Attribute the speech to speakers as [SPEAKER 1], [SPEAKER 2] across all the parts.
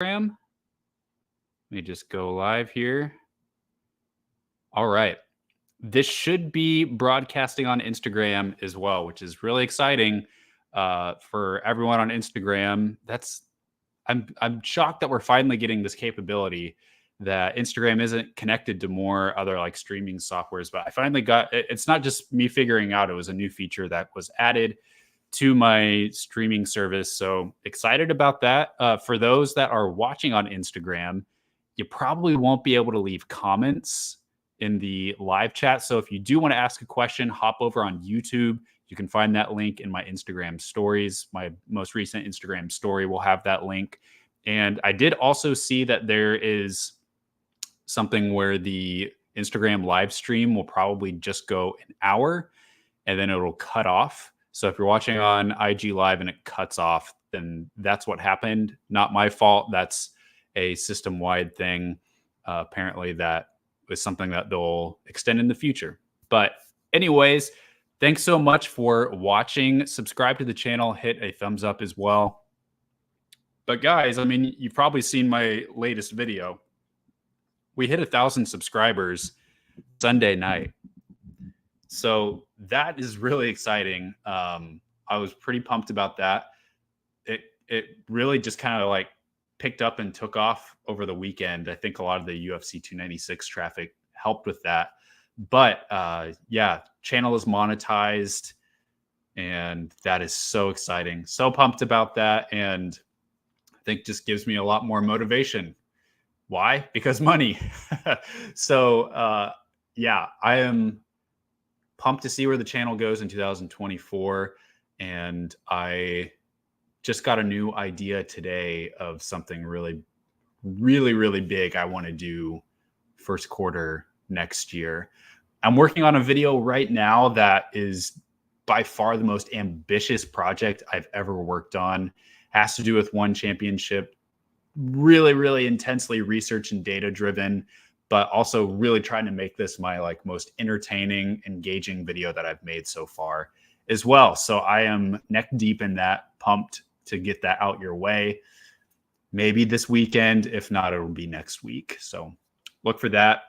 [SPEAKER 1] Let me just go live here. All right. This should be broadcasting on Instagram as well, which is really exciting for everyone on Instagram. I'm shocked that we're finally getting this capability that Instagram isn't connected to more other like streaming softwares, but I finally got it's not just me figuring out, it was a new feature that was added to my streaming service. So excited about that. For those that are watching on Instagram, you probably won't be able to leave comments in the live chat. So if you do want to ask a question, hop over on YouTube. You can find that link in my Instagram stories. My most recent Instagram story will have that link. And I did also see that there is something where the Instagram live stream will probably just go an hour and then it'll cut off. So if you're watching on IG Live and it cuts off, then that's what happened. Not my fault. That's a system-wide thing. Apparently that is something that they'll extend in the future. But anyways, thanks so much for watching. Subscribe to the channel. Hit a thumbs up as well. But guys, I mean, you've probably seen my latest video. We hit 1,000 subscribers Sunday night. So that is really exciting. I was pretty pumped about that. It really just kind of like picked up and took off over the weekend. I think a lot of the UFC 296 traffic helped with that. But yeah, channel is monetized and that is so exciting. So pumped about that. And I think just gives me a lot more motivation. Why? Because money. So yeah, I am pumped to see where the channel goes in 2024. And I just got a new idea today of something really big I want to do first quarter next year. I'm working on a video right now that is by far the most ambitious project I've ever worked on. Has to do with one championship, really intensely research and data driven, but also really trying to make this my like most entertaining, engaging video that I've made so far as well. So I am neck deep in that, pumped to get that out your way. Maybe this weekend, if not, it'll be next week. So look for that.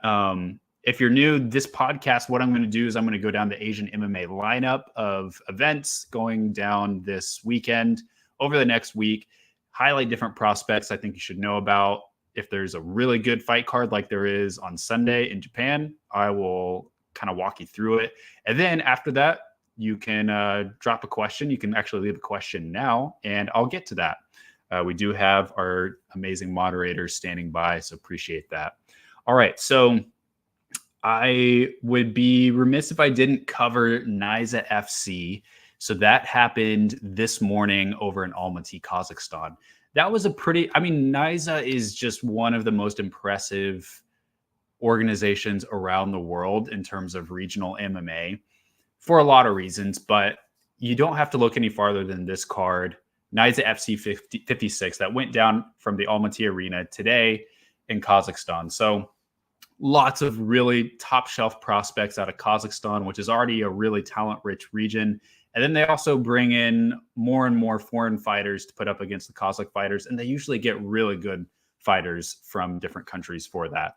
[SPEAKER 1] If you're new, this podcast, what I'm going to do is I'm going to go down the Asian MMA lineup of events going down this weekend over the next week, highlight different prospects I think you should know about. If there's a really good fight card like there is on Sunday in Japan, I will kind of walk you through it. And then after that, you can drop a question. You can actually leave a question now, and I'll get to that. We do have our amazing moderators standing by, so appreciate that. All right, so I would be remiss if I didn't cover Naiza FC. So that happened this morning over in Almaty, Kazakhstan. That was a pretty, I mean, Naiza is just one of the most impressive organizations around the world in terms of regional MMA for a lot of reasons, but you don't have to look any farther than this card. Naiza FC 56 that went down from the Almaty Arena today in Kazakhstan. So lots of really top shelf prospects out of Kazakhstan, which is already a really talent-rich region. And then they also bring in more and more foreign fighters to put up against the Kazakh fighters. And they usually get really good fighters from different countries for that.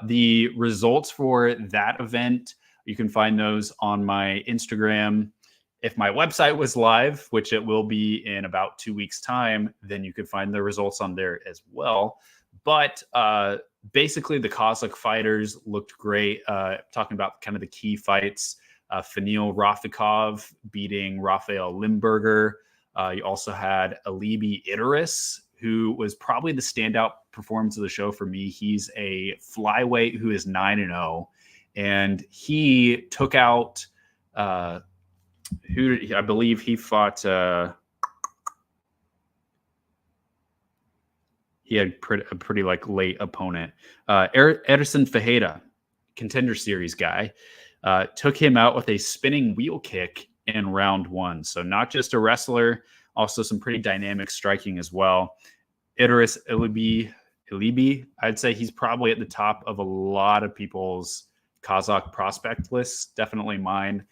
[SPEAKER 1] The results for that event, you can find those on my Instagram. If my website was live, which it will be in about 2 weeks' time, then you could find the results on there as well. But basically, the Kazakh fighters looked great. Talking about kind of the key fights. Fanil Rafikov beating Rafael Limburger. You also had Alibi Idris, who was probably the standout performance of the show for me. He's a flyweight who is 9-0, and he took out who I believe he fought. He had a pretty like late opponent, Ederson Fajeda, Contender Series guy. Took him out with a spinning wheel kick in round one. So not just a wrestler, also some pretty dynamic striking as well. Idris Ilibi, I'd say he's probably at the top of a lot of people's Kazakh prospect lists, definitely mine.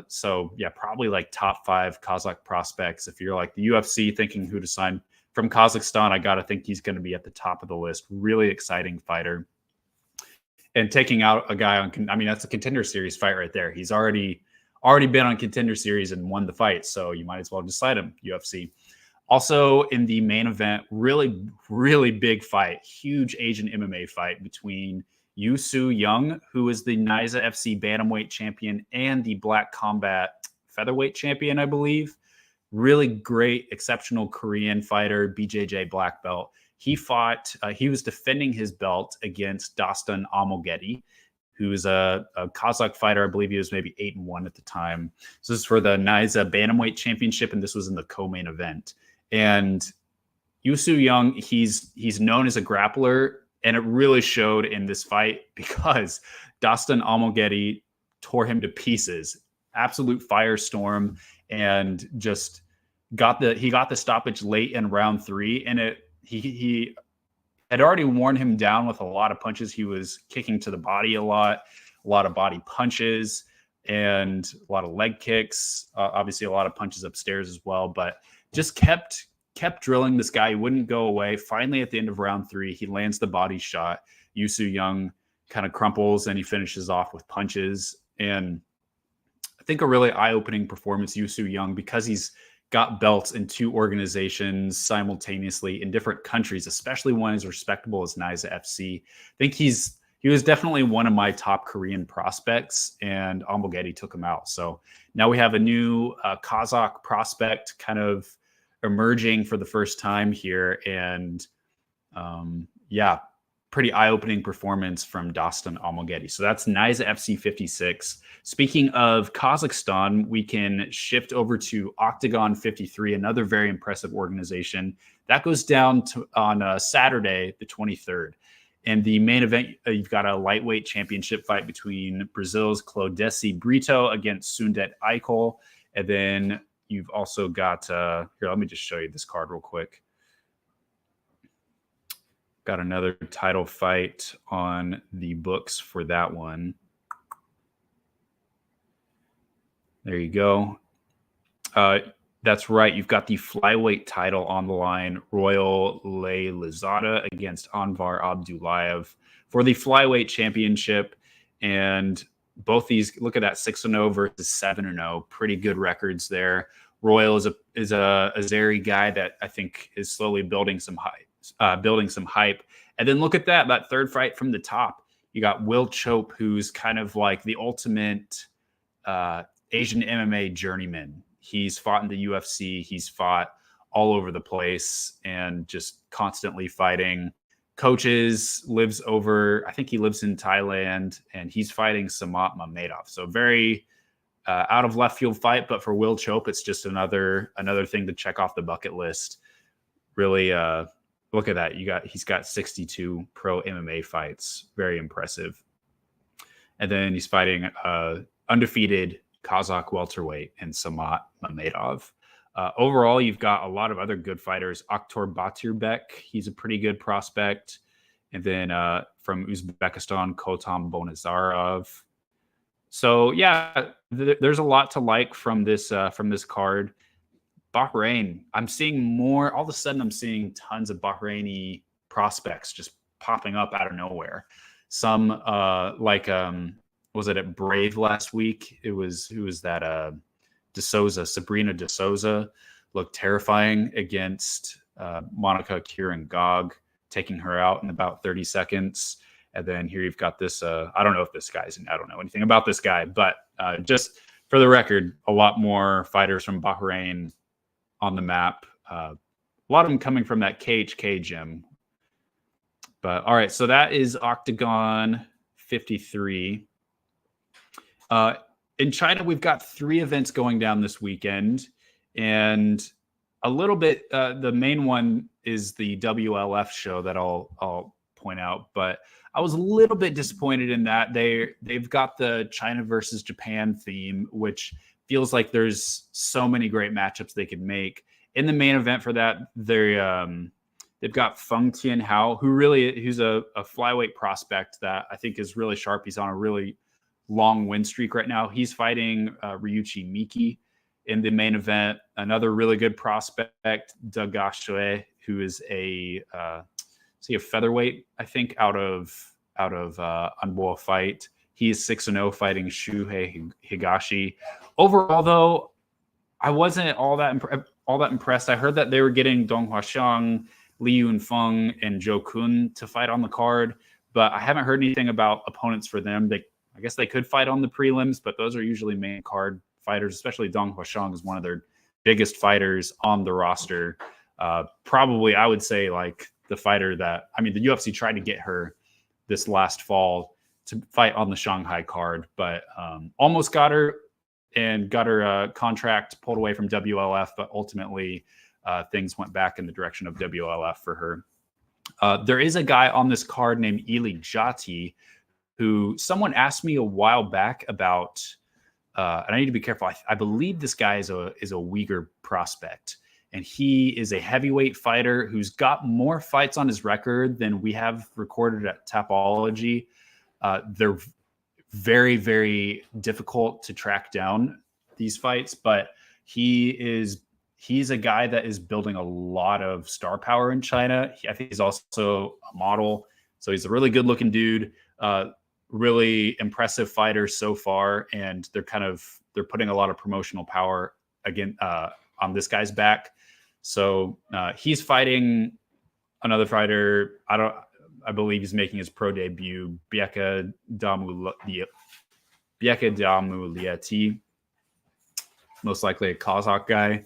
[SPEAKER 1] So yeah, probably like top 5 Kazakh prospects. If you're like the UFC thinking who to sign from Kazakhstan, I got to think he's going to be at the top of the list. Really exciting fighter. And taking out a guy on, I mean, that's a Contender Series fight right there. He's already been on Contender Series and won the fight, so you might as well just cite him, UFC. Also in the main event, really, really big fight, huge Asian MMA fight between Yu Young, who is the Naiza FC Bantamweight champion and the Black Combat Featherweight champion, I believe. Really great, exceptional Korean fighter, BJJ black belt. He fought, he was defending his belt against Dastan Almogedi, who's a Kazakh fighter. I believe he was maybe 8-1 at the time. So this is for the Naiza Bantamweight Championship, and this was in the co-main event. And Yu Young, he's known as a grappler, and it really showed in this fight because Dastan Almogedi tore him to pieces. Absolute firestorm, and just got the stoppage late in round 3, and he had already worn him down with a lot of punches. He was kicking to the body a lot of body punches, and a lot of leg kicks. Obviously, a lot of punches upstairs as well, but just kept drilling this guy. He wouldn't go away. Finally, at the end of round 3, he lands the body shot. Yu Young kind of crumples, and he finishes off with punches. And I think a really eye-opening performance, Yu Young, because he's got belts in 2 organizations simultaneously in different countries, especially one as respectable as Naiza FC. I think he was definitely one of my top Korean prospects, and Almogedi took him out. So now we have a new Kazakh prospect kind of emerging for the first time here. And yeah, pretty eye-opening performance from Dastan Almogedi. So that's Naiza FC 56. Speaking of Kazakhstan, we can shift over to Octagon 53, another very impressive organization. That goes down on Saturday, the 23rd. And the main event, you've got a lightweight championship fight between Brazil's Clodesi Brito against Sundet Aikol. And then you've also got, here, let me just show you this card real quick. Got another title fight on the books for that one. There you go. That's right. You've got the flyweight title on the line. Royal Lezada against Anvar Abdullayev for the flyweight championship. And both these, look at that, 6-0 versus 7-0. Pretty good records there. Royal is a Azeri guy that I think is slowly building some hype. And then look at that third fight from the top. You got Will Chope, who's kind of like the ultimate Asian MMA journeyman. He's fought in the UFC. He's fought all over the place and just constantly fighting. Coaches, lives over, I think he lives in Thailand, and he's fighting Samat Mamedov. So very out of left field fight, but for Will Chope, it's just another thing to check off the bucket list. Really, look at that. He's got 62 pro MMA fights. Very impressive. And then he's fighting undefeated Kazakh welterweight and Samat Mamedov. Overall, you've got a lot of other good fighters. Akhtor Baturbek, he's a pretty good prospect. And then from Uzbekistan, Kotam Bonazarov. So yeah, there's a lot to like from this card. Bahrain, I'm seeing more. All of a sudden, I'm seeing tons of Bahraini prospects just popping up out of nowhere. Some was it at Brave last week? Who was that? Sabrina De Souza looked terrifying against Monica Kieran-Gog, taking her out in about 30 seconds. And then here you've got this. I don't know if this guy's. I don't know anything about this guy, but just for the record, a lot more fighters from Bahrain on the map. A lot of them coming from that KHK gym. But all right, so that is Octagon 53. In China, we've got 3 events going down this weekend, and a little bit. The main one is the WLF show that I'll point out, but I was a little bit disappointed in that they've got the China versus Japan theme, which feels like there's so many great matchups they could make. In the main event for that, they've got Feng Tianhao, who's a flyweight prospect that I think is really sharp. He's on a really long win streak right now. He's fighting Ryuichi Miki, in the main event, another really good prospect, Dagashue, who is a featherweight, I think, out of Anboa Fight. He's 6-0 fighting Shuhei Higashi. Overall, though, I wasn't all that impressed. I heard that they were getting Dong Huaxiang, Li Yunfeng, and Zhou Kun to fight on the card, but I haven't heard anything about opponents for them. I guess they could fight on the prelims, but those are usually main card fighters, especially Dong Huaxiang is one of their biggest fighters on the roster. Probably, I would say, like the fighter that, I mean, the UFC tried to get her this last fall to fight on the Shanghai card, but almost got her and got her contract pulled away from WLF, but ultimately things went back in the direction of WLF for her. There is a guy on this card named Ili Jati, who someone asked me a while back about, and I need to be careful. I believe this guy is a Uyghur prospect, and he is a heavyweight fighter who's got more fights on his record than we have recorded at Tapology. They're very, very difficult to track down, these fights, but he's a guy that is building a lot of star power in China. I think he's also a model, so he's a really good looking dude. Really impressive fighter so far, and they're putting a lot of promotional power again on this guy's back. So he's fighting another fighter. I believe he's making his pro debut, Bieka Damuliati, most likely a Kazakh guy.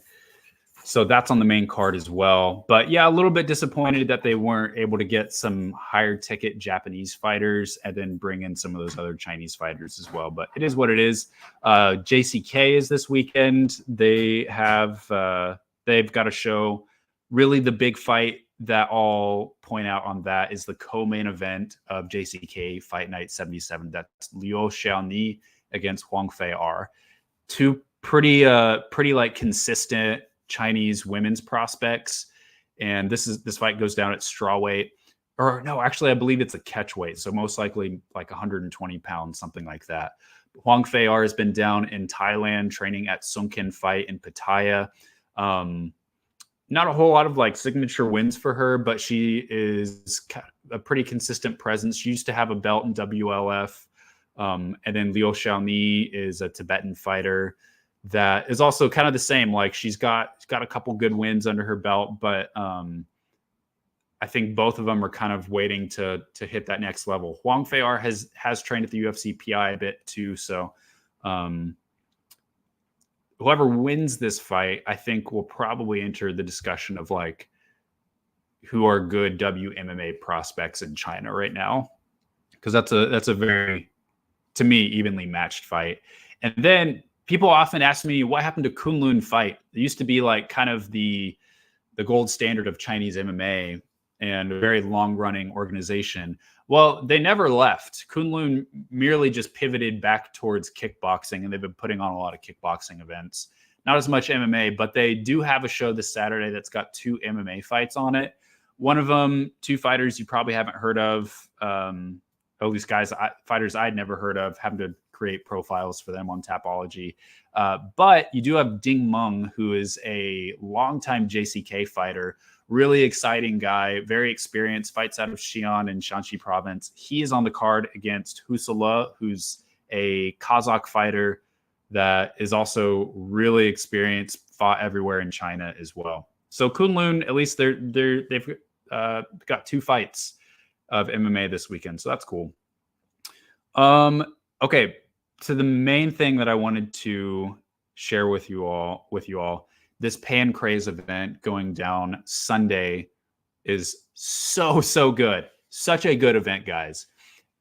[SPEAKER 1] So that's on the main card as well. But yeah, a little bit disappointed that they weren't able to get some higher ticket Japanese fighters and then bring in some of those other Chinese fighters as well. But it is what it is. JCK is this weekend. They've got a show. Really, the big fight that I'll point out on that is the co-main event of JCK Fight Night 77. That's Liu Xiaoni against Huang Fei-er. Two pretty like consistent Chinese women's prospects, and this fight goes down at strawweight, or no, actually I believe it's a catchweight, so most likely like 120 pounds, something like that. Huang Fei-er has been down in Thailand training at Sunken Fight in Pattaya. Not a whole lot of like signature wins for her, but she is a pretty consistent presence. She used to have a belt in WLF, and then Liu Xiaoni is a Tibetan fighter that is also kind of the same. Like she's got a couple good wins under her belt, but I think both of them are kind of waiting to hit that next level. Huang Fei-er has trained at the UFC PI a bit too, so whoever wins this fight, I think, will probably enter the discussion of like who are good WMMA prospects in China right now, because that's a very, to me, evenly matched fight. And then people often ask me what happened to Kunlun Fight. It used to be like kind of the gold standard of Chinese MMA and a very long-running organization. Well, they never left. Kunlun merely just pivoted back towards kickboxing, and they've been putting on a lot of kickboxing events. Not as much MMA, but they do have a show this Saturday that's got 2 MMA fights on it. One of them, 2 fighters you probably haven't heard of, at least fighters I'd never heard of, having to create profiles for them on Tapology. But you do have Ding Meng, who is a longtime JCK fighter, really exciting guy, very experienced, fights out of Xi'an in Shanxi province. He is on the card against Husala, who's a Kazakh fighter that is also really experienced, fought everywhere in China as well. So Kunlun, at least they've got 2 fights of MMA this weekend, so that's cool. Okay, so the main thing that I wanted to share with you all, this Pancrase event going down Sunday is so good. Such a good event, guys.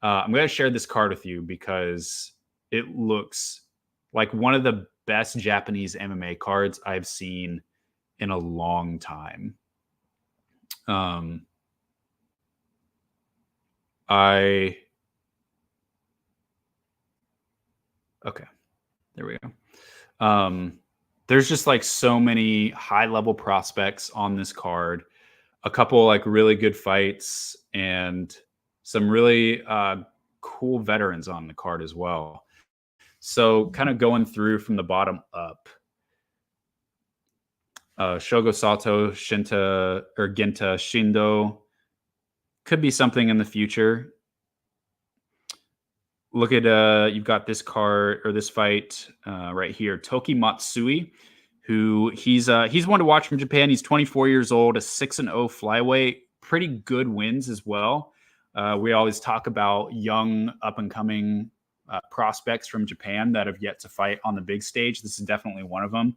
[SPEAKER 1] I'm going to share this card with you because it looks like one of the best Japanese MMA cards I've seen in a long time. Okay, there we go. There's just like so many high level prospects on this card, a couple like really good fights, and some really cool veterans on the card as well. So kind of going through from the bottom up, Shogo Sato, Shinta or Genta Shindo. Could be something in the future. Look at you've got this card or this fight right here, Toki Matsui, who he's one to watch from Japan. He's 24 years old, a 6-0 flyweight, pretty good wins as well. We always talk about young up and coming prospects from Japan that have yet to fight on the big stage. This is definitely one of them.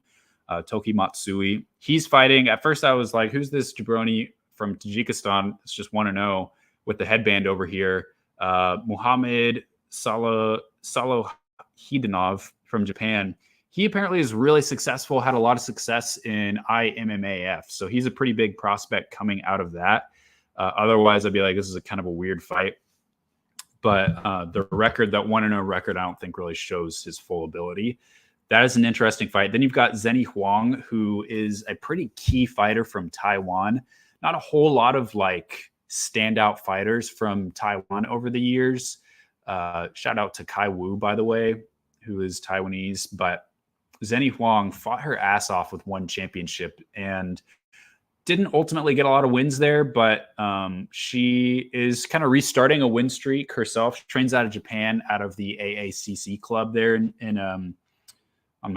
[SPEAKER 1] Toki Matsui. He's fighting. At first, I was like, "Who's this jabroni from Tajikistan?" It's just 1-0 with the headband over here. Muhammad Hidanov from Japan. He apparently is really successful, had a lot of success in IMMAF. So he's a pretty big prospect coming out of that. Otherwise, I'd be like, this is a kind of a weird fight. But the record, that 1-0 record, I don't think really shows his full ability. That is an interesting fight. Then you've got Zhenny Huang, who is a pretty key fighter from Taiwan. Not a whole lot of like standout fighters from Taiwan over the years. Shout out to Kai Wu, by the way, who is Taiwanese. But Zhenny Huang fought her ass off with one championship and didn't ultimately get a lot of wins there. But she is kind of restarting a win streak herself. She trains out of Japan, out of the AACC club there in I'm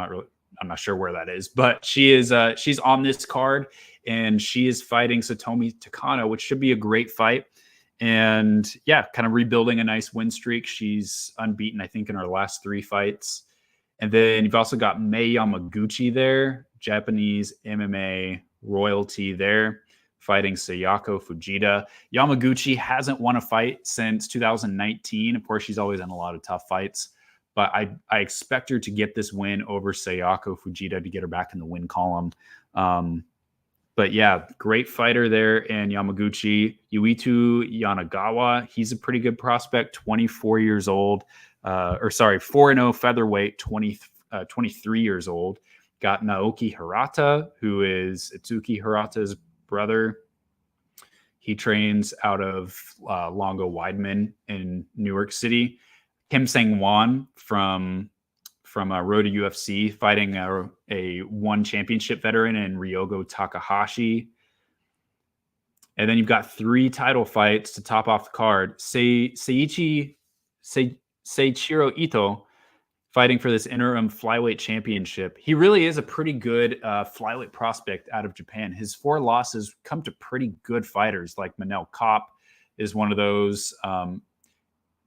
[SPEAKER 1] not sure where that is, but she's on this card and she is fighting Satomi Takano, which should be a great fight. And yeah, kind of rebuilding a nice win streak. She's unbeaten, I think, in her last 3 fights. And then you've also got Mei Yamaguchi there, Japanese MMA royalty there, fighting Sayako Fujita. Yamaguchi hasn't won a fight since 2019. Of course, she's always in a lot of tough fights. But I expect her to get this win over Sayako Fujita to get her back in the win column. But yeah, great fighter there. And Yamaguchi, Yuitu Yanagawa, he's a pretty good prospect, 24 years old. 4-0 featherweight, 23 years old. Got Naoki Hirata, who is Itsuki Hirata's brother. He trains out of Longo Weidman in Newark City. Kim Sang-won from Road to UFC, fighting a one championship veteran in Ryogo Takahashi. And then you've got 3 title fights to top off the card. Seichiro Ito fighting for this interim flyweight championship. He really is a pretty good flyweight prospect out of Japan. His 4 losses come to pretty good fighters, like Manel Kopp is one of those.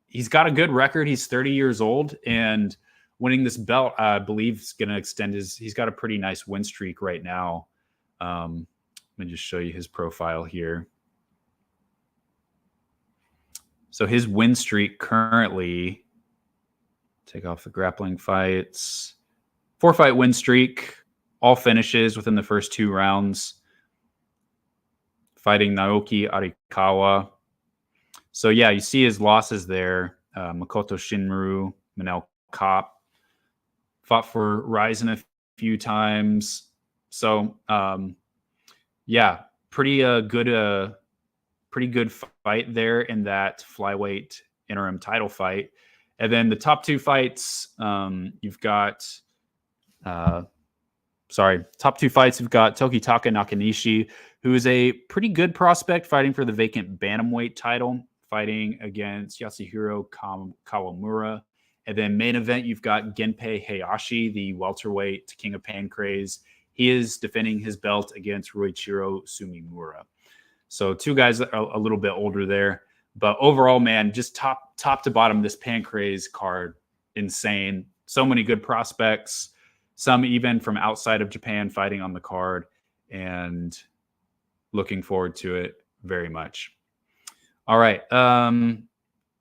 [SPEAKER 1] He's got a good record. He's 30 years old, and winning this belt, I believe, is going to extend he's got a pretty nice win streak right now. Let me just show you his profile here. So his win streak currently, take off the grappling fights, 4-fight win streak, all finishes within the first 2 rounds, fighting Naoki Arikawa. So yeah, you see his losses there. Makoto Shinru, Manel Kopp, fought for Ryzen a few times. So yeah, pretty good fight there in that flyweight interim title fight. And then the top 2 fights, you've got top 2 fights, you've got Tokitaka Nakanishi, who is a pretty good prospect fighting for the vacant bantamweight title, fighting against Yasuhiro Kawamura. And then main event, you've got Genpei Hayashi, the welterweight king of Pancrase. He is defending his belt against Ruichiro Sumimura. So 2 guys that are a little bit older there. But overall, man, just top to bottom, this Pancrase card, insane. So many good prospects, some even from outside of Japan fighting on the card, and looking forward to it very much. All right.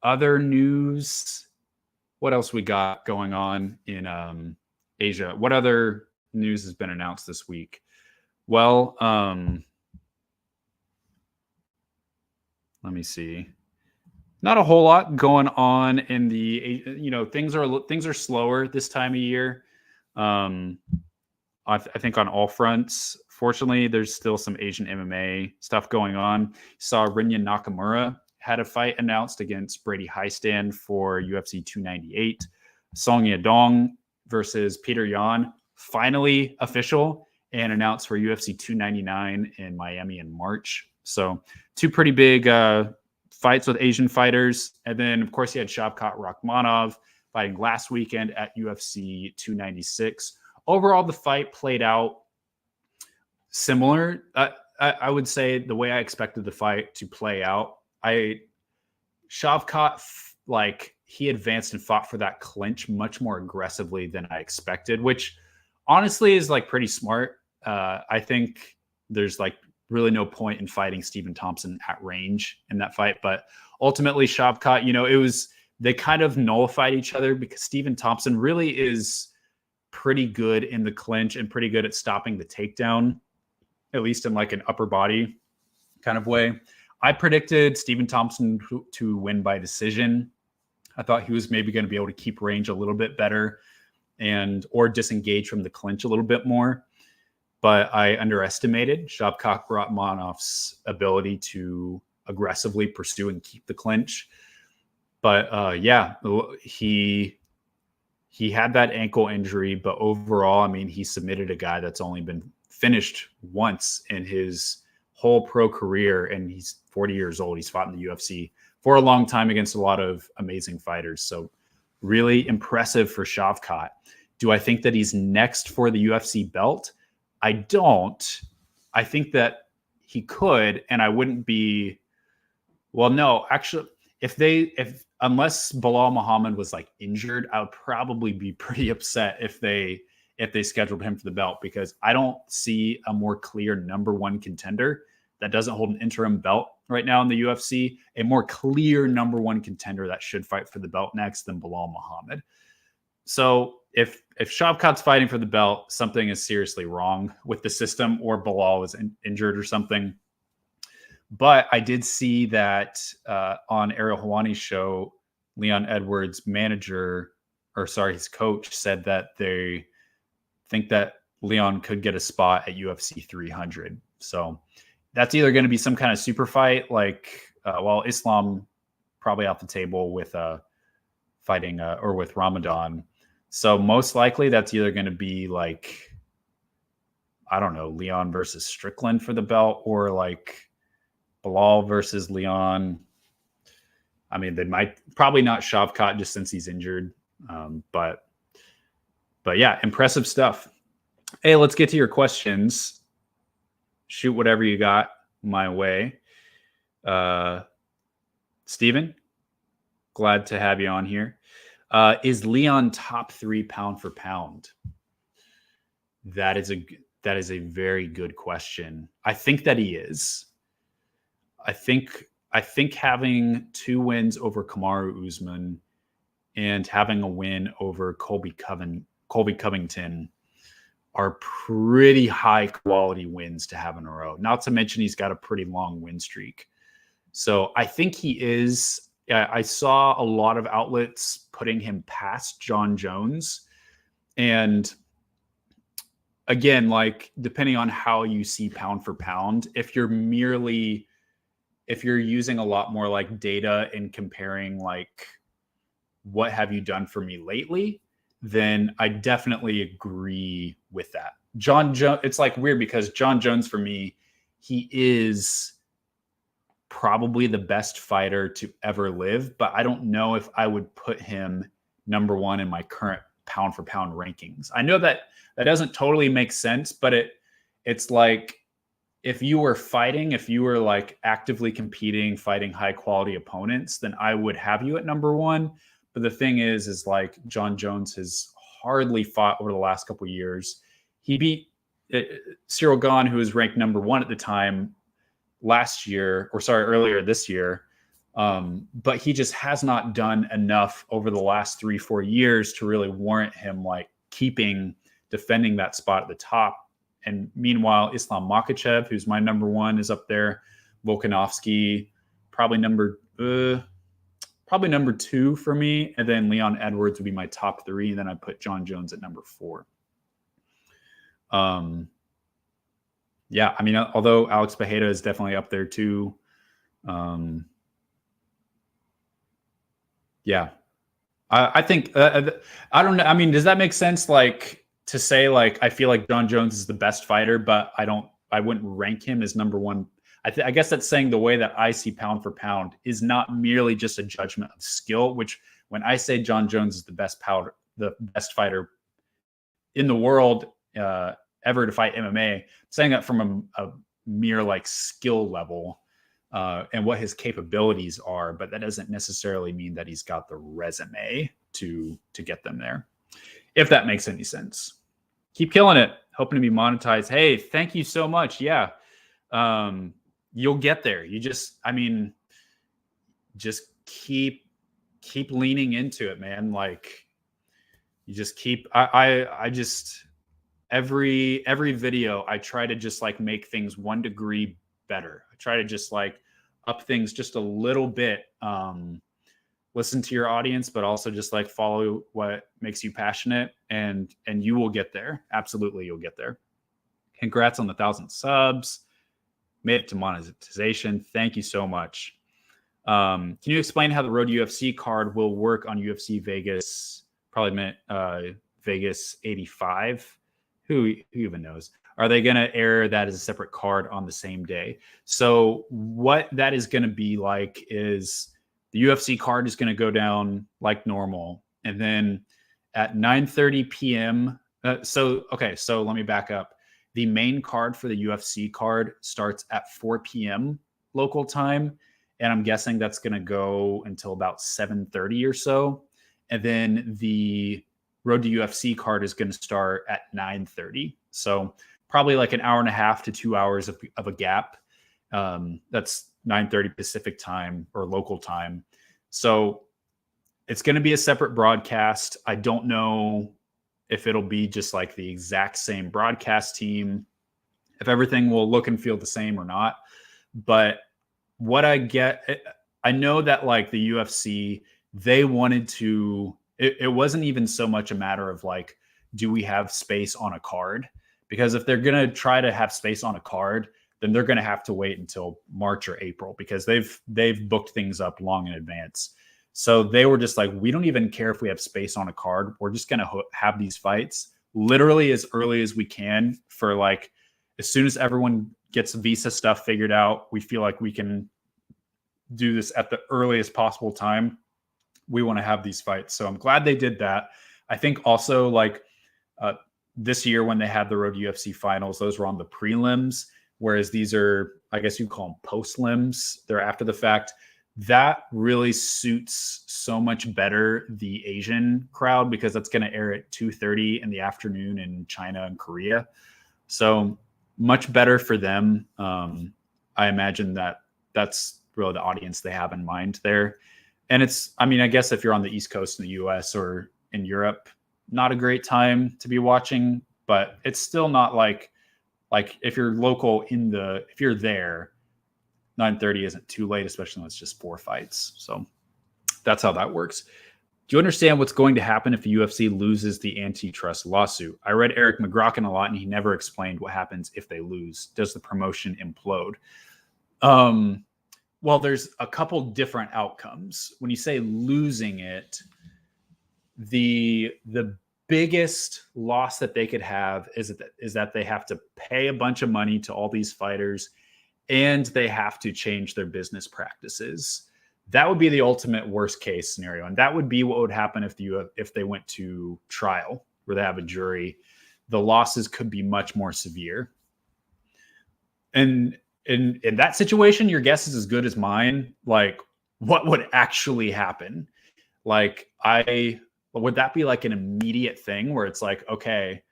[SPEAKER 1] Other news. What else we got going on in Asia? What other news has been announced this week? Well, let me see. Not a whole lot going on in the, things are slower this time of year. I think on all fronts. Fortunately, there's still some Asian MMA stuff going on. Saw Rinya Nakamura had a fight announced against Brady Highstand for UFC 298. Song Yadong versus Peter Yan, finally official. and announced for UFC 299 in Miami in March. So 2 pretty big fights with Asian fighters. And then, of course, you had Shavkat Rakhmonov fighting last weekend at UFC 296. Overall, the fight played out similar. I would say the way I expected the fight to play out. Shavkat, like, he advanced and fought for that clinch much more aggressively than I expected, which honestly is like pretty smart. I think there's like really no point in fighting Stephen Thompson at range in that fight. But ultimately, Shavkat, they kind of nullified each other because Stephen Thompson really is pretty good in the clinch and pretty good at stopping the takedown, at least in like an upper body kind of way. I predicted Stephen Thompson to win by decision. I thought he was maybe going to be able to keep range a little bit better or disengage from the clinch a little bit more. But I underestimated Shavkat Rakhmonov's ability to aggressively pursue and keep the clinch. But he had that ankle injury, but overall, I mean, he submitted a guy that's only been finished once in his whole pro career, and he's 40 years old. He's fought in the UFC for a long time against a lot of amazing fighters. So really impressive for Shavkat. Do I think that he's next for the UFC belt? I don't. I think that he could, and I wouldn't be. Well, no, actually, unless Bilal Muhammad was like injured, I would probably be pretty upset if they scheduled him for the belt, because I don't see a more clear number one contender that doesn't hold an interim belt right now in the UFC, a more clear number one contender that should fight for the belt next than Bilal Muhammad. So if Shavkat's fighting for the belt, something is seriously wrong with the system, or Bilal is injured or something. But I did see that on Ariel Helwani's show, Leon Edwards' his coach said that they think that Leon could get a spot at UFC 300. So that's either going to be some kind of super fight, like Islam probably off the table with fighting or with Ramadan. So most likely that's either going to be like, I don't know, Leon versus Strickland for the belt, or like Bilal versus Leon. I mean, they might probably not Shavkat just since he's injured. But yeah, impressive stuff. Hey, let's get to your questions. Shoot whatever you got my way. Steven, glad to have you on here. Is Leon top 3 pound for pound? That is a very good question. I think that he is. I think having 2 wins over Kamaru Usman and having a win over Colby Covington are pretty high quality wins to have in a row. Not to mention he's got a pretty long win streak. So I think he is. I saw a lot of outlets putting him past John Jones. And again, like, depending on how you see pound for pound, if you're using a lot more like data and comparing like, what have you done for me lately, then I definitely agree with that. John Jones, it's like weird because John Jones, for me, he is probably the best fighter to ever live, but I don't know if I would put him number 1 in my current pound for pound rankings. I know that doesn't totally make sense, but it's like, if you were like actively competing, fighting high quality opponents, then I would have you at number 1. But the thing is like, John Jones has hardly fought over the last couple of years. He beat Cyril Gane, who was ranked number 1 at the time earlier this year. But he just has not done enough over the last 3-4 years to really warrant him like defending that spot at the top. And meanwhile, Islam Makhachev, who's my number 1, is up there. Volkanovski, probably number 2 for me. And then Leon Edwards would be my top 3. And then I put John Jones at number 4. Yeah, I mean, although Alex Bejeda is definitely up there too. Yeah, I think, I don't know. I mean, does that make sense? Like, to say like I feel like John Jones is the best fighter, but I wouldn't rank him as number one. I guess that's saying the way that I see pound for pound is not merely just a judgment of skill, which when I say John Jones is the best fighter in the world ever to fight MMA, I'm saying that from a mere like skill level and what his capabilities are, but that doesn't necessarily mean that he's got the resume to get them there. If that makes any sense. Keep killing it. Hoping to be monetized. Hey, thank you so much. Yeah. You'll get there. You just keep leaning into it, man. Like you just keep, I just, every video, I try to just like make things 1 degree better. I try to just like up things just a little bit. Listen to your audience, but also just like follow what makes you passionate, and you will get there. Absolutely, you'll get there. Congrats on the 1,000 subs. Made it to monetization. Thank you so much. Can you explain how the Road UFC card will work on UFC Vegas? Probably meant Vegas 85. Who even knows? Are they going to air that as a separate card on the same day? So what that is going to be like is the UFC card is going to go down like normal. And then at 9:30 p.m. So let me back up. The main card for the UFC card starts at 4 p.m. local time. And I'm guessing that's going to go until about 7:30 or so. And then the Road to UFC card is going to start at 9:30. So probably like an hour and a half to 2 hours of a gap. That's 9:30 Pacific time or local time. So it's going to be a separate broadcast. I don't know if it'll be just like the exact same broadcast team, if everything will look and feel the same or not. But what I know that like the UFC, they wanted to, it wasn't even so much a matter of like, do we have space on a card? Because if they're going to try to have space on a card, then they're going to have to wait until March or April, because they've booked things up long in advance. So they were just like, we don't even care if we have space on a card. We're just going to have these fights literally as early as we can, for like, as soon as everyone gets visa stuff figured out, we feel like we can do this at the earliest possible time. We want to have these fights. So I'm glad they did that. I think also like this year when they had the Road UFC finals, those were on the prelims, whereas these are, I guess you call them post-lims. They're after the fact. That really suits so much better the Asian crowd, because that's going to air at 2:30 in the afternoon in China and Korea. So much better for them. I imagine that's really the audience they have in mind there. And it's, I guess if you're on the East Coast in the US or in Europe, not a great time to be watching, but it's still not like if you're local if you're there, 9:30 isn't too late, especially when it's just 4 fights. So that's how that works. Do you understand what's going to happen if the UFC loses the antitrust lawsuit? I read Eric McGrocken a lot, and he never explained what happens if they lose. Does the promotion implode? Well, there's a couple different outcomes. When you say losing it, the biggest loss that they could have is that they have to pay a bunch of money to all these fighters, and they have to change their business practices. That would be the ultimate worst case scenario. And that would be what would happen if they went to trial where they have a jury. The losses could be much more severe. And in that situation, your guess is as good as mine. Like, what would actually happen? Like, would that be like an immediate thing where it's like, okay,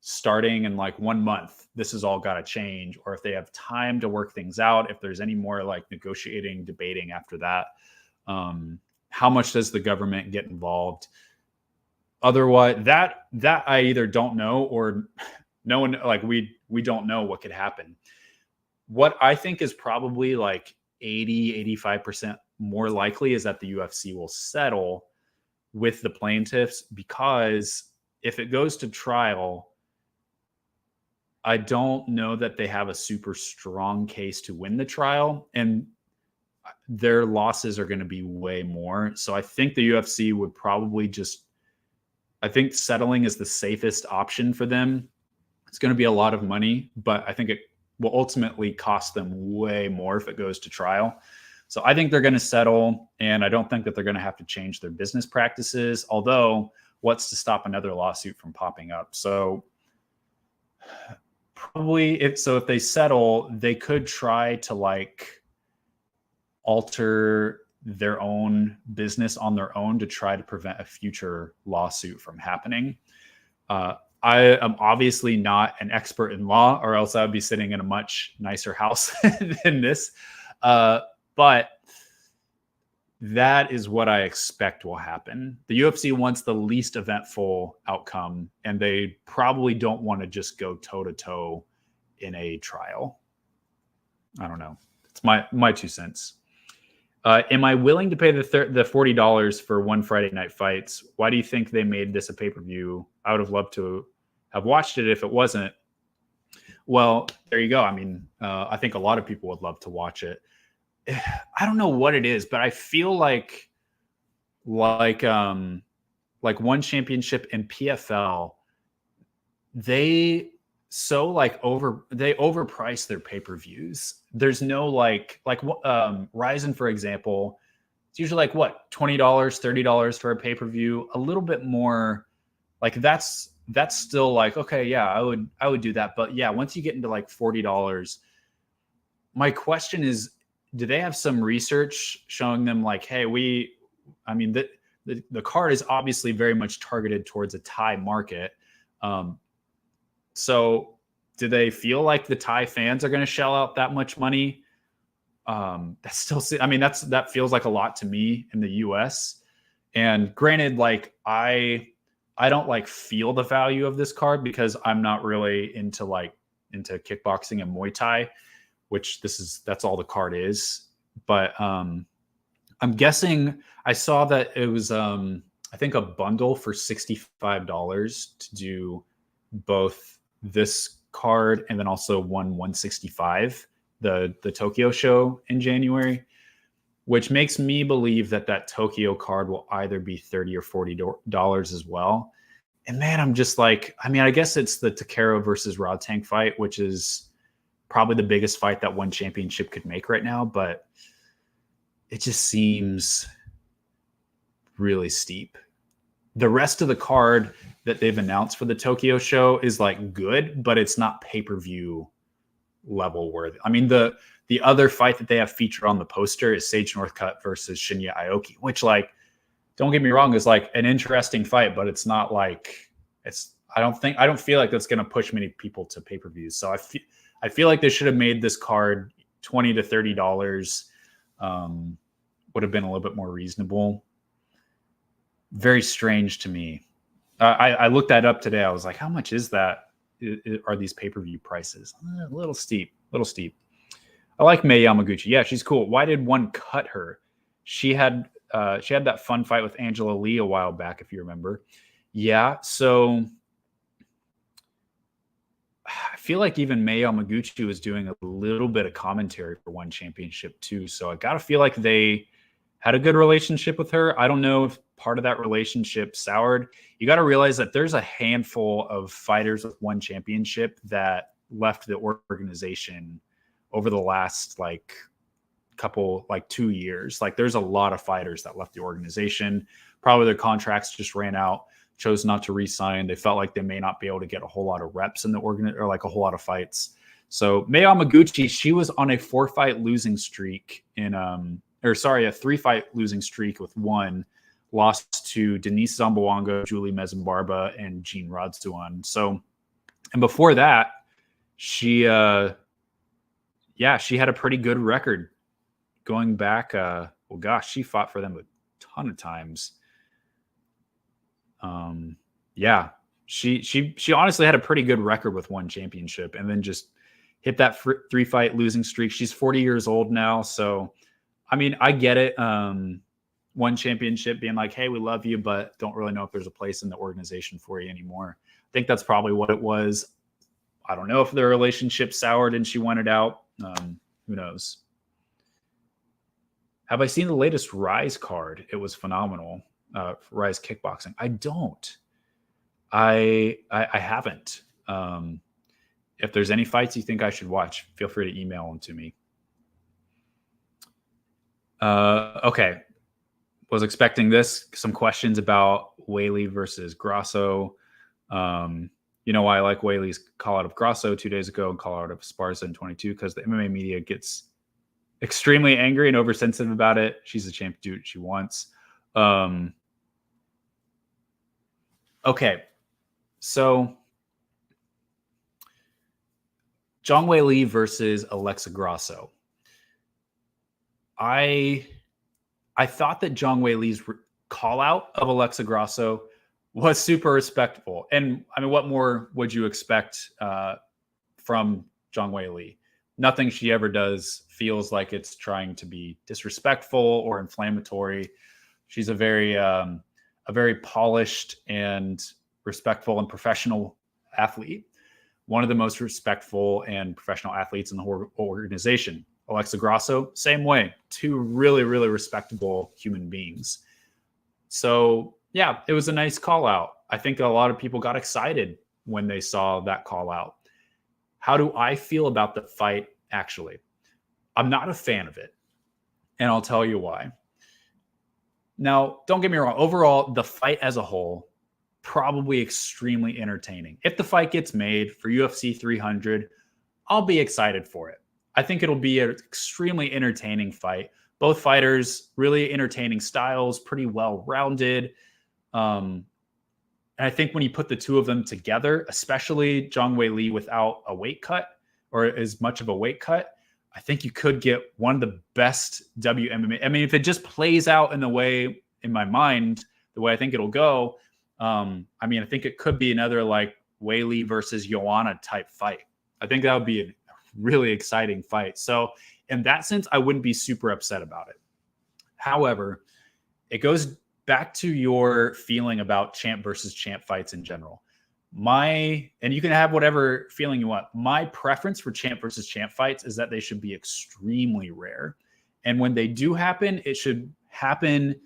[SPEAKER 1] starting in like 1 month, this has all got to change? Or if they have time to work things out, if there's any more like negotiating, debating after that, how much does the government get involved? Otherwise, that I either don't know, or no one, like we don't know what could happen. What I think is probably like 80-85% more likely is that the UFC will settle with the plaintiffs, because if it goes to trial, I don't know that they have a super strong case to win the trial, and their losses are going to be way more. So I think the UFC would probably just I think settling is the safest option for them. It's going to be a lot of money, but I think it will ultimately cost them way more if it goes to trial. So I think they're going to settle, and I don't think that they're going to have to change their business practices, although what's to stop another lawsuit from popping up? So probably if they settle, they could try to like alter their own business on their own to try to prevent a future lawsuit from happening. I am obviously not an expert in law, or else I would be sitting in a much nicer house than this. But that is what I expect will happen. The UFC wants the least eventful outcome, and they probably don't want to just go toe-to-toe in a trial. I don't know. It's my 2 cents. Am I willing to pay the $40 for one Friday night fights? Why do you think they made this a pay-per-view? I would have loved to have watched it if it wasn't. Well, there you go. I mean, I think a lot of people would love to watch it. I don't know what it is, but I feel like One Championship and PFL, they overprice their pay-per-views. There's no Ryzen, for example, it's usually like what, $20, $30 for a pay-per-view, a little bit more. Like that's still like, okay, yeah, I would do that. But yeah, once you get into like $40, my question is, do they have some research showing them like, hey, the card is obviously very much targeted towards a Thai market. So do they feel like the Thai fans are going to shell out that much money? That feels like a lot to me in the US. And granted, like I don't like feel the value of this card because I'm not really into kickboxing and Muay Thai, which that's all the card is. But I'm guessing I saw that it was I think a bundle for $65 to do both this card and then also 165, the Tokyo show in January, which makes me believe that Tokyo card will either be $30 or $40 as well. And man, I'm just like, I guess it's the Takaro versus Rodtang fight, which is probably the biggest fight that One Championship could make right now, but it just seems really steep. The rest of the card that they've announced for the Tokyo show is like good, but it's not pay-per-view level worthy. I mean, the other fight that they have featured on the poster is Sage Northcutt versus Shinya Aoki, which, like, don't get me wrong, is like an interesting fight, but it's not like I don't feel like that's going to push many people to pay-per-views. So I feel like they should have made this card $20 to $30. Would have been a little bit more reasonable. Very strange to me. I looked that up today. I was like, how much is that? Are these pay-per-view prices? A little steep. I like Mei Yamaguchi. Yeah, she's cool. Why did one cut her? She had that fun fight with Angela Lee a while back, if you remember. Yeah, so I feel like even Mei Yamaguchi was doing a little bit of commentary for One Championship too. So I gotta feel like they had a good relationship with her. I don't know if part of that relationship soured. You got to realize that there's a handful of fighters with One Championship that left the organization over the last 2 years. Like, there's a lot of fighters that left the organization. Probably their contracts just ran out, chose not to re-sign. They felt like they may not be able to get a whole lot of reps in the organization, or like a whole lot of fights. So Mei Yamaguchi, she was on a 4-fight losing streak a 3-fight losing streak with one. Lost to Denise Zamboanga, Julie Mezimbarba, and Jean Rodsuan. So, and before that, she had a pretty good record going back. She fought for them a ton of times. She honestly had a pretty good record with One Championship, and then just hit that 3-fight losing streak. She's 40 years old now, so I mean, I get it. One Championship being like, hey, we love you, but don't really know if there's a place in the organization for you anymore. I think that's probably what it was. I don't know if their relationship soured and she wanted out. Who knows? Have I seen the latest Rise card? It was phenomenal. Rise Kickboxing. I don't. I haven't. If there's any fights you think I should watch, feel free to email them to me. Okay. Was expecting this. Some questions about Whaley versus Grasso. You know why I like Whaley's call out of Grasso 2 days ago and call out of Esparza in 22? Because the MMA media gets extremely angry and oversensitive about it. She's the champ to do what she wants. Okay. So Zhang Weili versus Alexa Grasso. I thought that Zhang Weili's call out of Alexa Grasso was super respectful. And I mean, what more would you expect from Zhang Weili? Nothing she ever does feels like it's trying to be disrespectful or inflammatory. She's a very polished and respectful and professional athlete. One of the most respectful and professional athletes in the whole organization. Alexa Grasso, same way. Two really, really respectable human beings. So, yeah, it was a nice call out. I think a lot of people got excited when they saw that call out. How do I feel about the fight, actually? I'm not a fan of it, and I'll tell you why. Now, don't get me wrong. Overall, the fight as a whole, probably extremely entertaining. If the fight gets made for UFC 300, I'll be excited for it. I think it'll be an extremely entertaining fight. Both fighters, really entertaining styles, pretty well-rounded. And I think when you put the two of them together, especially Zhang Weili without a weight cut or as much of a weight cut, I think you could get one of the best WMMA. I mean, if it just plays out in the way, in my mind, the way I think it'll go, I mean, I think it could be another like Weili versus Joanna type fight. I think that would be a really exciting fight. So in that sense, I wouldn't be super upset about it. However, it goes back to your feeling about champ versus champ fights in general. And you can have whatever feeling you want. My preference for champ versus champ fights is that they should be extremely rare. And when they do happen, it should happen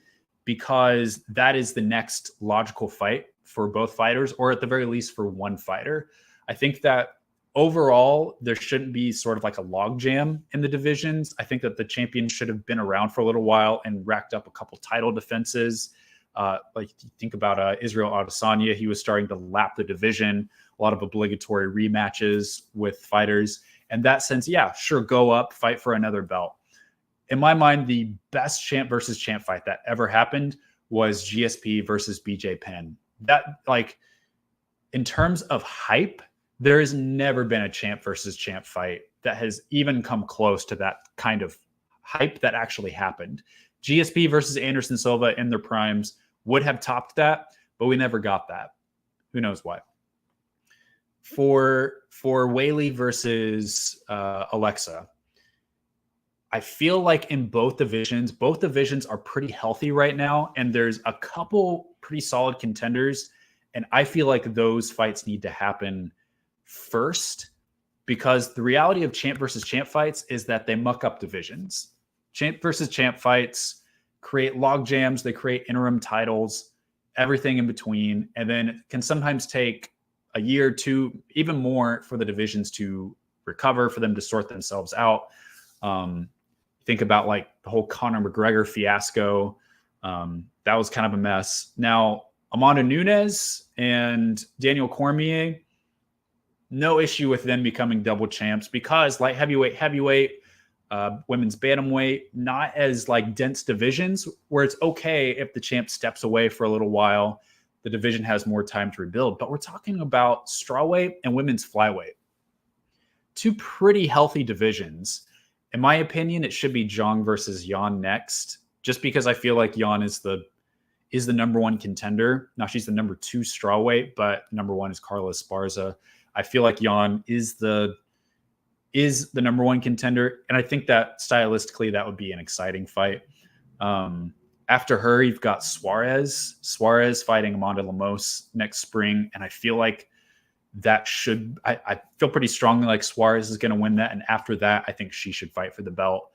[SPEAKER 1] because that is the next logical fight for both fighters, or at the very least for one fighter. I think that overall, there shouldn't be sort of like a logjam in the divisions. I think that the champion should have been around for a little while and racked up a couple title defenses. Like you think about Israel Adesanya, he was starting to lap the division, a lot of obligatory rematches with fighters. And that sense, yeah, sure, go up, fight for another belt. In my mind, the best champ versus champ fight that ever happened was GSP versus BJ Penn. That, like, in terms of hype, there has never been a champ versus champ fight that has even come close to that kind of hype that actually happened. GSP versus Anderson Silva in their primes would have topped that, but we never got that. Who knows why? For Weili versus Alexa, I feel like in both divisions are pretty healthy right now, and there's a couple pretty solid contenders, and I feel like those fights need to happen first, because the reality of champ versus champ fights is that they muck up divisions. Champ versus champ fights create log jams, they create interim titles, everything in between, and then it can sometimes take a year, two, even more for the divisions to recover, for them to sort themselves out. Think about like the whole Conor McGregor fiasco. That was kind of a mess. Now, Amanda Nunes and Daniel Cormier, no issue with them becoming double champs, because light heavyweight, women's bantamweight, not as like dense divisions where it's okay if the champ steps away for a little while. The division has more time to rebuild. But we're talking about strawweight and women's flyweight. Two pretty healthy divisions. In my opinion, it should be Zhang versus Yan next, just because I feel like Yan is the number one contender. Now, she's the number two strawweight, but number one is Carla Esparza. I feel like Yan is the number one contender, and I think that stylistically that would be an exciting fight. After her, you've got Suarez fighting Amanda Lemos next spring, and I feel like that should, I feel pretty strongly like Suarez is going to win that. And after that, I think she should fight for the belt.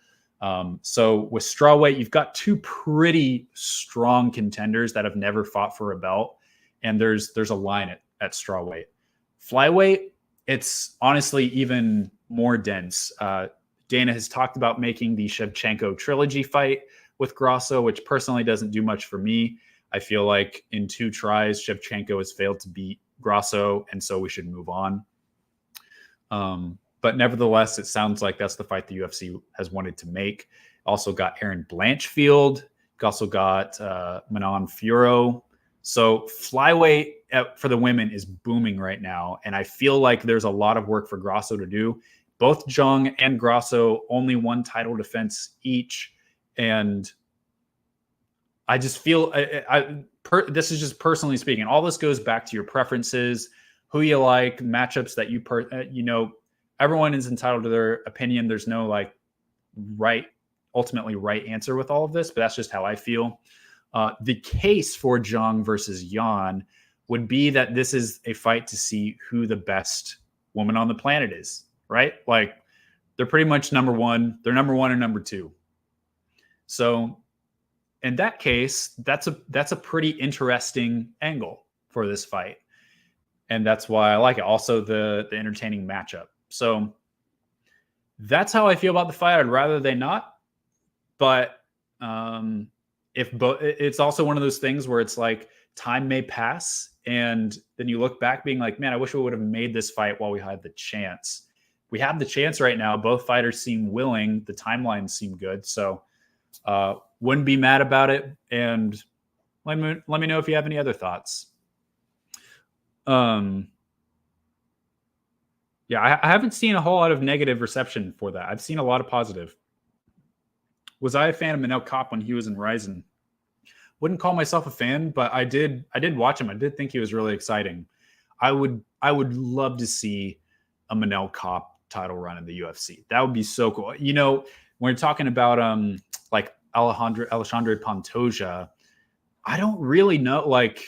[SPEAKER 1] So with strawweight, you've got two pretty strong contenders that have never fought for a belt. and there's a line at strawweight. Flyweight, it's honestly even more dense. Dana has talked about making the Shevchenko trilogy fight with Grasso, which personally doesn't do much for me. I feel like in 2 tries, Shevchenko has failed to beat Grasso, and so we should move on. But nevertheless, it sounds like that's the fight the UFC has wanted to make. Also got Aaron Blanchfield. Also got Manon Fiorot. So flyweight for the women is booming right now, and I feel like there's a lot of work for Grasso to do. Both Jung and Grasso only 1 title defense each, and I just feel this is just personally speaking. All this goes back to your preferences, who you like, matchups that you know. Everyone is entitled to their opinion. There's no like ultimately right answer with all of this, but that's just how I feel. The case for Jung versus Yan would be that this is a fight to see who the best woman on the planet is, right? Like they're pretty much number one. They're number 1 and number 2. So in that case, that's a pretty interesting angle for this fight. And that's why I like it. Also the entertaining matchup. So that's how I feel about the fight. I'd rather they not, but it's also one of those things where it's like time may pass and then you look back being like, man, I wish we would have made this fight while we had the chance. We have the chance right now. Both fighters seem willing. The timelines seem good. So wouldn't be mad about it. And let me know if you have any other thoughts. Yeah, I haven't seen a whole lot of negative reception for that. I've seen a lot of positive. Was I a fan of Manel Kopp when he was in Ryzen? Wouldn't call myself a fan, but I did watch him. I did think he was really exciting. I would love to see a Manel Kopp title run in the UFC. That would be so cool. You know, when you're talking about like Alexandre Pantoja, I don't really know. Like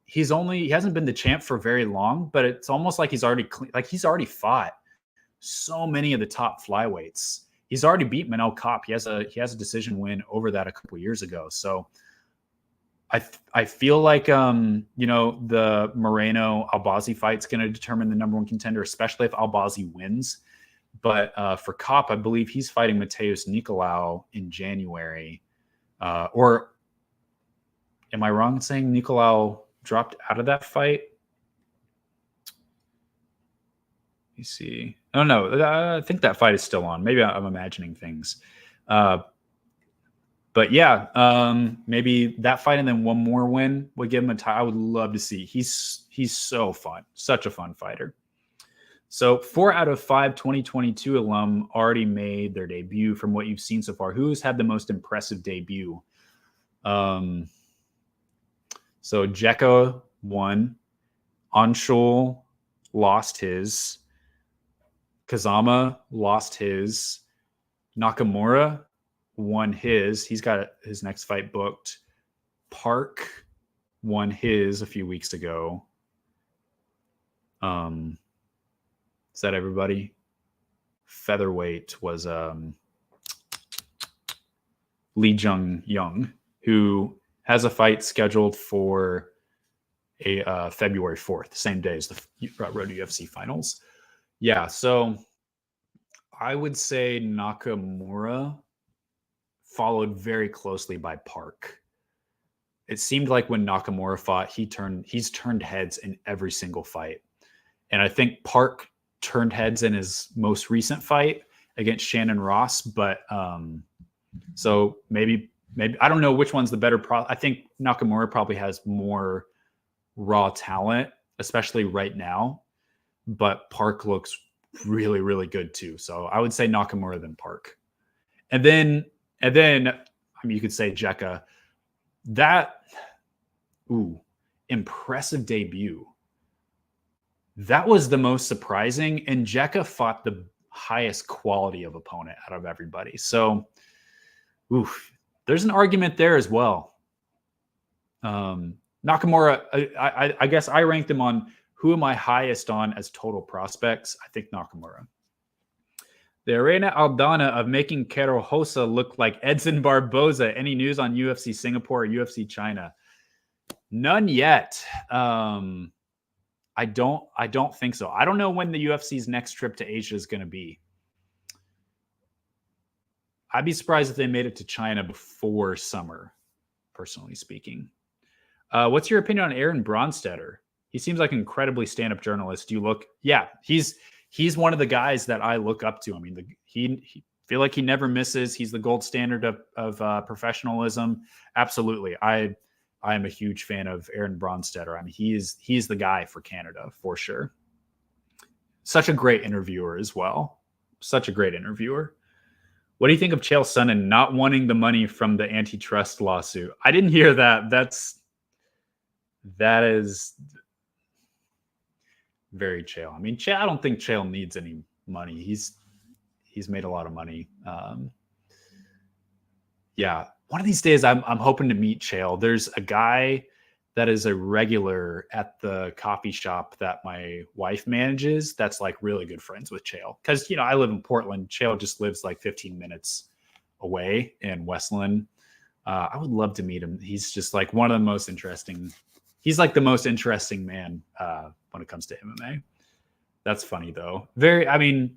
[SPEAKER 1] he hasn't been the champ for very long, but it's almost like he's already fought so many of the top flyweights. He's already beat Manel Kopp. He has a decision win over that a couple years ago. So I feel like you know, the Moreno Albazi fight's going to determine the number 1 contender, especially if Albazi wins. But for Kopp, I believe he's fighting Mateus Nicolau in January. Or am I wrong in saying Nicolau dropped out of that fight? Let me see. I don't know. I think that fight is still on. Maybe I'm imagining things. But yeah, maybe that fight and then one more win would give him a tie. I would love to see. He's so fun. Such a fun fighter. So 4 out of 5 2022 alum already made their debut from what you've seen so far. Who's had the most impressive debut? So Jekka won. Anshul lost his. Kazama lost his. Nakamura won his. He's got his next fight booked. Park won his a few weeks ago. Is that everybody? Featherweight was Lee Jung Young, who has a fight scheduled for a February 4th, same day as the Road to UFC finals. Yeah, so I would say Nakamura, followed very closely by Park. It seemed like when Nakamura fought, he's turned heads in every single fight. And I think Park turned heads in his most recent fight against Shannon Ross, but so maybe I don't know which one's the better I think Nakamura probably has more raw talent, especially right now, but Park looks really, really good too. So I would say Nakamura than Park. And then I mean, you could say Jekka. Impressive debut. That was the most surprising, and Jekka fought the highest quality of opponent out of everybody. So, there's an argument there as well. Nakamura, I guess I ranked him on who am I highest on as total prospects. I think Nakamura. The Arena Aldana of making Queiroz look like Edson Barboza. Any news on UFC Singapore or UFC China? None yet. I don't think so. I don't know when the UFC's next trip to Asia is going to be. I'd be surprised if they made it to China before summer, personally speaking. What's your opinion on Aaron Bronstetter? He seems like an incredibly stand-up journalist. Yeah, he's one of the guys that I look up to. I mean, he feel like he never misses. He's the gold standard of professionalism. Absolutely. I am a huge fan of Aaron Bronstetter. I mean, he's the guy for Canada for sure. Such a great interviewer as well. Such a great interviewer. What do you think of Chael Sonnen not wanting the money from the antitrust lawsuit? I didn't hear that. That is very Chael. I mean, I don't think Chael needs any money. He's made a lot of money. Yeah, one of these days I'm hoping to meet Chael. There's a guy that is a regular at the coffee shop that my wife manages that's like really good friends with Chael. Because, I live in Portland. Chael just lives like 15 minutes away in Westland. I would love to meet him. He's just like one of the most interesting. He's like the most interesting man when it comes to MMA. That's funny though. That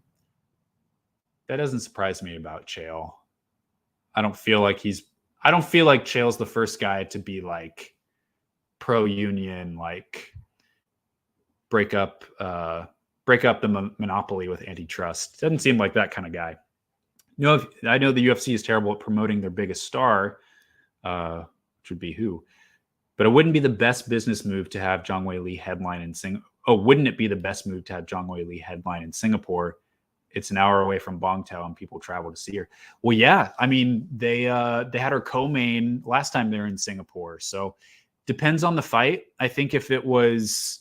[SPEAKER 1] doesn't surprise me about Chael. I don't feel like Chael's the first guy to be like pro-union, like break up the monopoly with antitrust. Doesn't seem like that kind of guy. I know the UFC is terrible at promoting their biggest star, which would be who? But it wouldn't be the best business move to have Zhang Weili headline in Singapore. Oh, wouldn't it be the best move to have Zhang Weili headline in Singapore? It's an hour away from Bongtao and people travel to see her. Well, yeah. I mean, they had her co-main last time they were in Singapore. So depends on the fight. I think if it was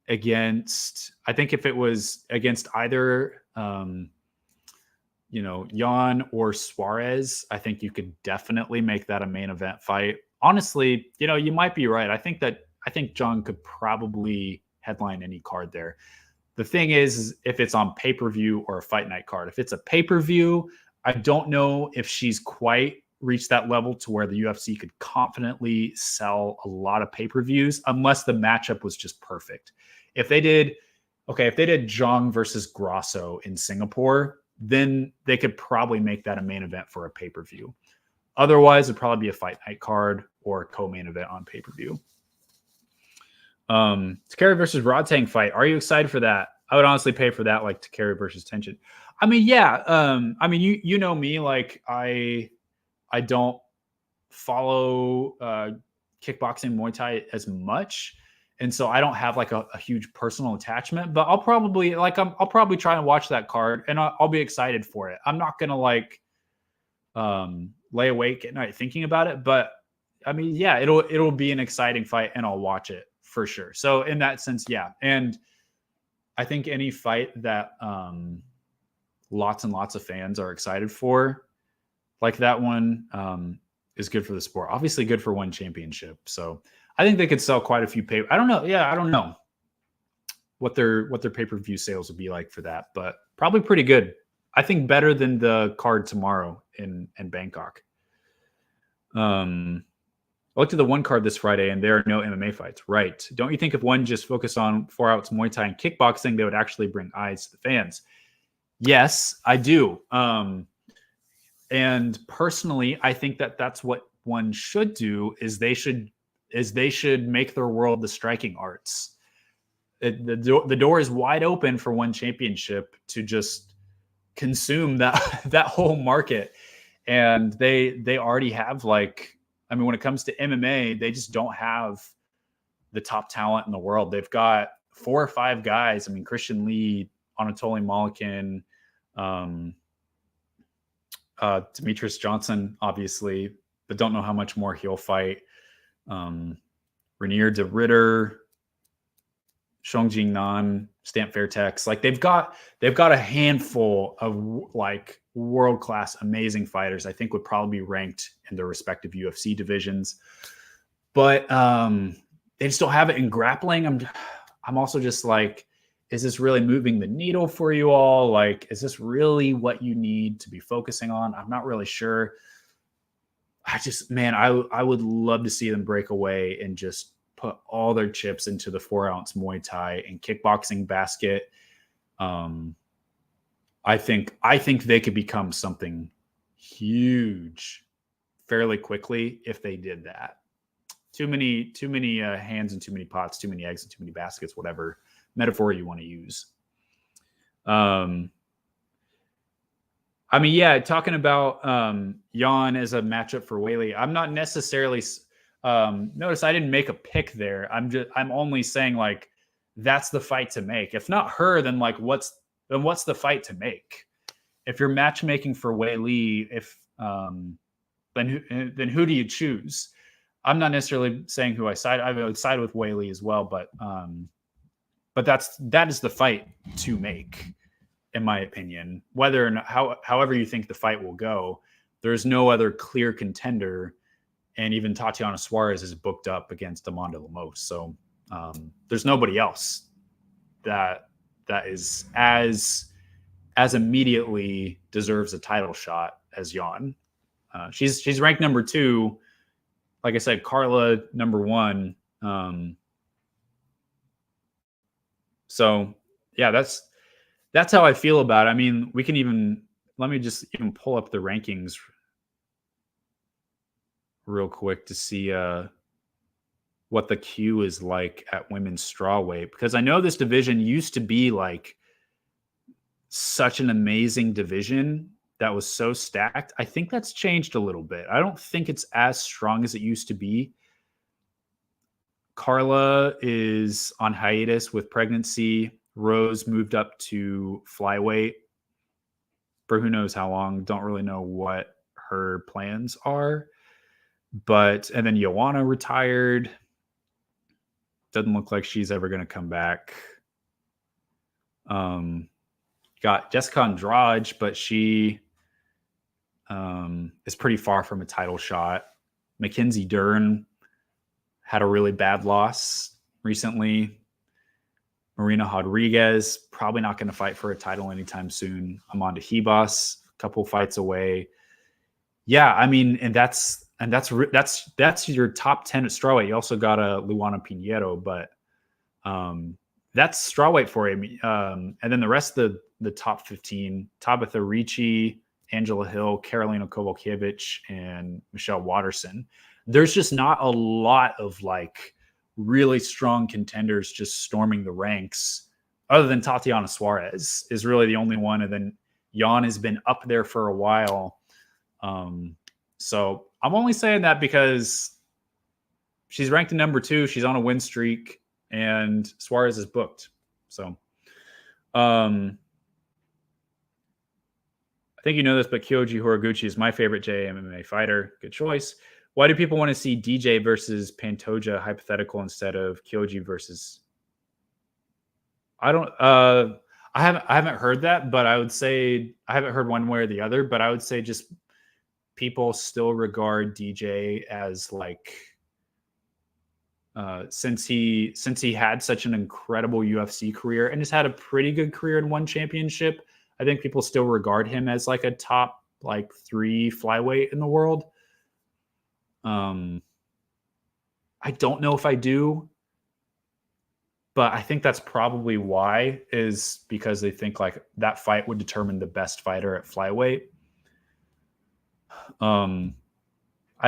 [SPEAKER 1] against either, Jan or Suarez, I think you could definitely make that a main event fight. Honestly, you might be right. I think John could probably headline any card there. The thing is if it's on pay-per-view or a fight night card. If it's a pay-per-view, I don't know if she's quite reached that level to where the UFC could confidently sell a lot of pay-per-views unless the matchup was just perfect. If they did Zhang versus Grasso in Singapore, then they could probably make that a main event for a pay-per-view. Otherwise, it'd probably be a fight night card or a co-main event on pay-per-view. Takari versus Rodtang fight. Are you excited for that? I would honestly pay for that, like Takari versus Tension. I mean, yeah. You know me, like I don't follow kickboxing, Muay Thai as much, and so I don't have like a huge personal attachment. But I'll probably try and watch that card, and I'll be excited for it. I'm not gonna like lay awake at night thinking about it, but I mean, yeah, it'll be an exciting fight, and I'll watch it for sure. So in that sense, yeah. And I think any fight that lots and lots of fans are excited for, like that one, is good for the sport. Obviously good for one championship. So I think they could sell quite a few I don't know. Yeah, I don't know what their pay-per-view sales would be like for that, but probably pretty good. I think better than the card tomorrow in Bangkok. I looked at the one card this Friday, and there are no MMA fights. Right. Don't you think if one just focused on 4 outs Muay Thai and kickboxing, they would actually bring eyes to the fans? Yes, I do. And personally, I think that that's what one should do. Is they should make their world the striking arts. The door is wide open for one championship to just consume that whole market, and they already have when it comes to MMA, they just don't have the top talent in the world. They've got 4 or 5 guys. I mean, Christian Lee, Anatoly Malikin, Demetrius Johnson, obviously, but don't know how much more he'll fight. Rainier de Ritter, Xiong Nan, Stamp Fairtex. Like they've got a handful of like world-class, amazing fighters. I think would probably be ranked in their respective UFC divisions, but they just don't have it in grappling. I'm also just like, is this really moving the needle for you all? Like, is this really what you need to be focusing on? I'm not really sure. I would love to see them break away and just put all their chips into the 4-ounce Muay Thai and kickboxing basket. I think they could become something huge fairly quickly if they did that. Too many hands and too many pots, too many eggs and too many baskets, whatever metaphor you want to use. I mean, yeah, talking about Jan as a matchup for Weili, I'm not necessarily notice I didn't make a pick there. I'm only saying like that's the fight to make. If not her, then like what's the fight to make? If you're matchmaking for Weili, then who do you choose? I'm not necessarily saying who I side. I would side with Weili as well, but that is the fight to make, in my opinion. Whether or not, however you think the fight will go, there's no other clear contender, and even Tatiana Suarez is booked up against Amanda Lemos. So there's nobody else that is as immediately deserves a title shot as Jan. She's ranked number 2. Like I said, Carla number 1. So yeah, that's how I feel about it. I mean, let me just even pull up the rankings real quick to see what the queue is like at women's strawweight, because I know this division used to be like such an amazing division that was so stacked. I think that's changed a little bit. I don't think it's as strong as it used to be. Carla is on hiatus with pregnancy. Rose moved up to flyweight for who knows how long. Don't really know what her plans are. And then Joanna retired. Doesn't look like she's ever going to come back. Got Jessica Andrade, but she is pretty far from a title shot. Mackenzie Dern had a really bad loss recently. Marina Rodriguez, probably not going to fight for a title anytime soon. Amanda Ribas, a couple fights away. Yeah, I mean, and that's your top 10 at strawweight. You also got a Luana Pinheiro, but that's strawweight for you. And then the rest of the top 15, Tabitha Ricci, Angela Hill, Karolina Kowalkiewicz, and Michelle Watterson. There's just not a lot of like really strong contenders just storming the ranks, other than Tatiana Suarez is really the only one. And then Jan has been up there for a while. So I'm only saying that because she's ranked in number 2. She's on a win streak, and Suarez is booked. So, I think you know this, but Kyoji Horiguchi is my favorite JMMA fighter. Good choice. Why do people want to see DJ versus Pantoja hypothetical instead of Kyoji versus? I haven't heard that, but I would say I haven't heard one way or the other. But I would say just people still regard DJ as like since he had such an incredible UFC career and has had a pretty good career in one championship. I think people still regard him as like a top like 3 flyweight in the world. I don't know if I do, but I think that's probably why, is because they think like that fight would determine the best fighter at flyweight. I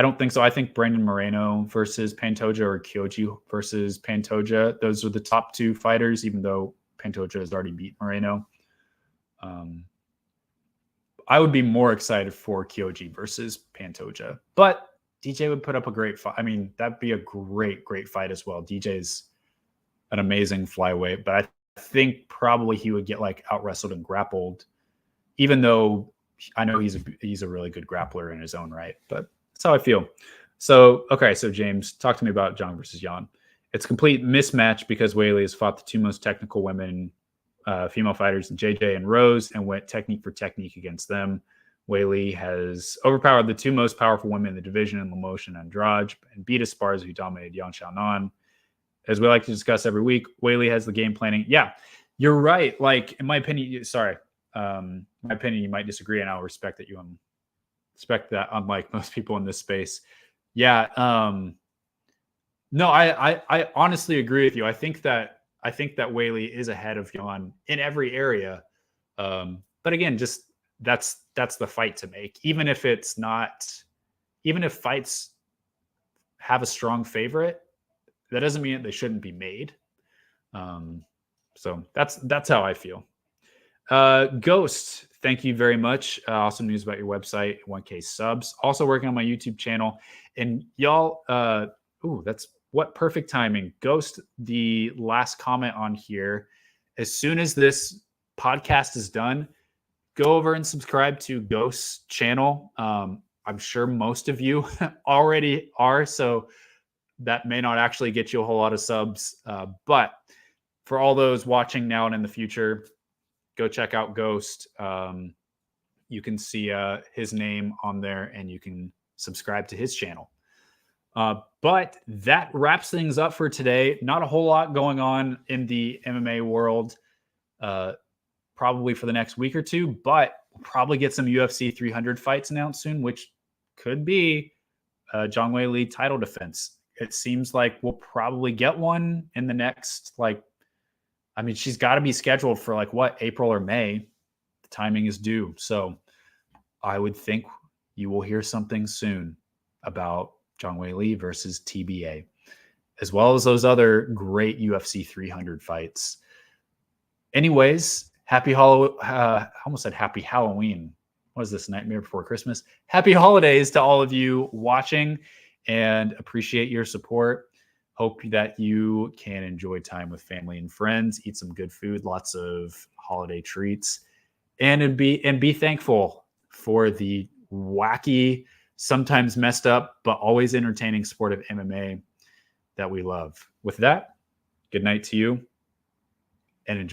[SPEAKER 1] don't think so. I think Brandon Moreno versus Pantoja or Kyoji versus Pantoja, those are the top 2 fighters, even though Pantoja has already beat Moreno. I would be more excited for Kyoji versus Pantoja, but DJ would put up a great fight. I mean, that'd be a great fight as well. DJ's an amazing flyweight, but I think probably he would get like out wrestled and grappled, even though I know he's a really good grappler in his own right. But that's how I feel. So, okay. So James, talk to me about Jan versus Jan. It's a complete mismatch because Weili has fought the 2 most technical women, female fighters, in JJ and Rose, and went technique for technique against them. Weili has overpowered the 2 most powerful women in the division in Lemos and Andrade, and beat Esparza, who dominated Yan Xiaonan. As we like to discuss every week, Weili has the game planning. Yeah, you're right. Like, in my opinion, my opinion, you might disagree, and I'll respect that. Respect that, unlike most people in this space. Yeah, No, I honestly agree with you. I think that Whaley is ahead of Yon in every area. But again, just that's the fight to make. Even if it's not, even if fights have a strong favorite, that doesn't mean that they shouldn't be made. So that's how I feel. Ghost, thank you very much. Awesome news about your website, 1K subs. Also working on my YouTube channel, and y'all. That's what perfect timing. Ghost, the last comment on here. As soon as this podcast is done, go over and subscribe to Ghost's channel. I'm sure most of you already are, so that may not actually get you a whole lot of subs. But for all those watching now and in the future, go check out Ghost. You can see his name on there, and you can subscribe to his channel. But that wraps things up for today. Not a whole lot going on in the MMA world, probably for the next week or two, but we'll probably get some UFC 300 fights announced soon, which could be Zhang Weili title defense. It seems like we'll probably get one in the next, she's got to be scheduled for April or May. The timing is due. So I would think you will hear something soon about Zhang Weili versus TBA, as well as those other great UFC 300 fights. Anyways, almost said happy Halloween. What is this, Nightmare Before Christmas? Happy holidays to all of you watching, and appreciate your support. Hope that you can enjoy time with family and friends, eat some good food, lots of holiday treats, and be thankful for the wacky, sometimes messed up, but always entertaining sport of MMA that we love. With that, good night to you, and enjoy.